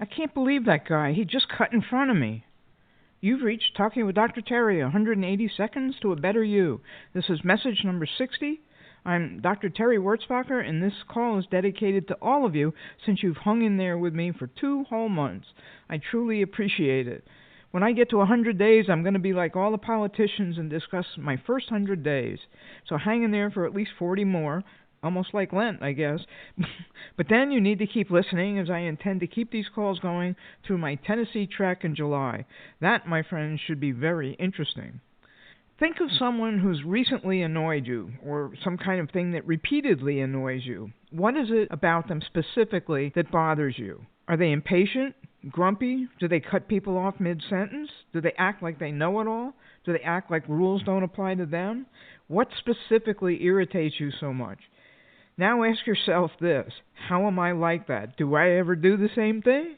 I can't believe that guy. He just cut in front of me. You've reached Talking with Dr. Terry, 180 seconds to a better you. This is message number 60. I'm Dr. Terry Wurzbacher, and this call is dedicated to all of you since you've hung in there with me for 2 whole months. I truly appreciate it. When I get to 100 days, I'm going to be like all the politicians and discuss my first 100 days. So hang in there for at least 40 more. Almost like Lent, I guess. But then you need to keep listening, as I intend to keep these calls going through my Tennessee trek in July. That, my friends, should be very interesting. Think of someone who's recently annoyed you, or some kind of thing that repeatedly annoys you. What is it about them specifically that bothers you? Are they impatient? Grumpy? Do they cut people off mid-sentence? Do they act like they know it all? Do they act like rules don't apply to them? What specifically irritates you so much? Now ask yourself this: how am I like that? Do I ever do the same thing?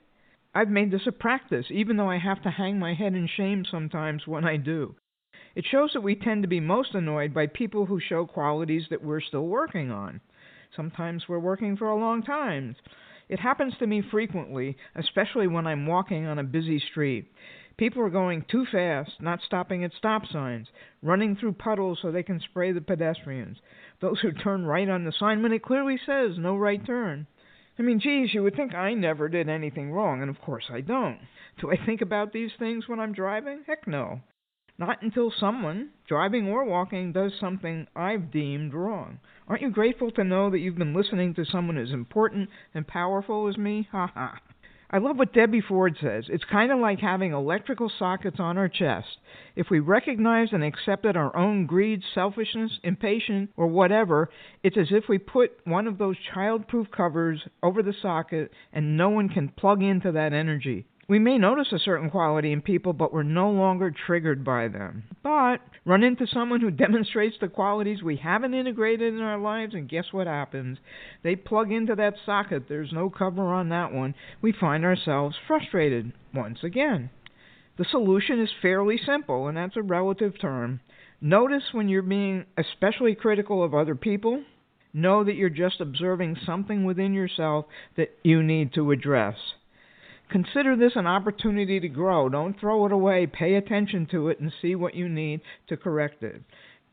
I've made this a practice, even though I have to hang my head in shame sometimes when I do. It shows that we tend to be most annoyed by people who show qualities that we're still working on. Sometimes we're working for a long time. It happens to me frequently, especially when I'm walking on a busy street. People are going too fast, not stopping at stop signs, running through puddles so they can spray the pedestrians. Those who turn right on the sign when it clearly says no right turn. I mean, geez, you would think I never did anything wrong, and of course I don't. Do I think about these things when I'm driving? Heck no. Not until someone, driving or walking, does something I've deemed wrong. Aren't you grateful to know that you've been listening to someone as important and powerful as me? Ha ha. I love what Debbie Ford says. It's kind of like having electrical sockets on our chest. If we recognized and accepted our own greed, selfishness, impatience, or whatever, it's as if we put one of those childproof covers over the socket and no one can plug into that energy. We may notice a certain quality in people, but we're no longer triggered by them. But run into someone who demonstrates the qualities we haven't integrated in our lives, and guess what happens? They plug into that socket. There's no cover on that one. We find ourselves frustrated once again. The solution is fairly simple, and that's a relative term. Notice when you're being especially critical of other people. Know that you're just observing something within yourself that you need to address. Consider this an opportunity to grow. Don't throw it away. Pay attention to it and see what you need to correct it.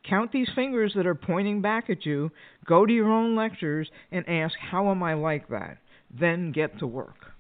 Count these fingers that are pointing back at you. Go to your own lectures and ask, how am I like that? Then get to work.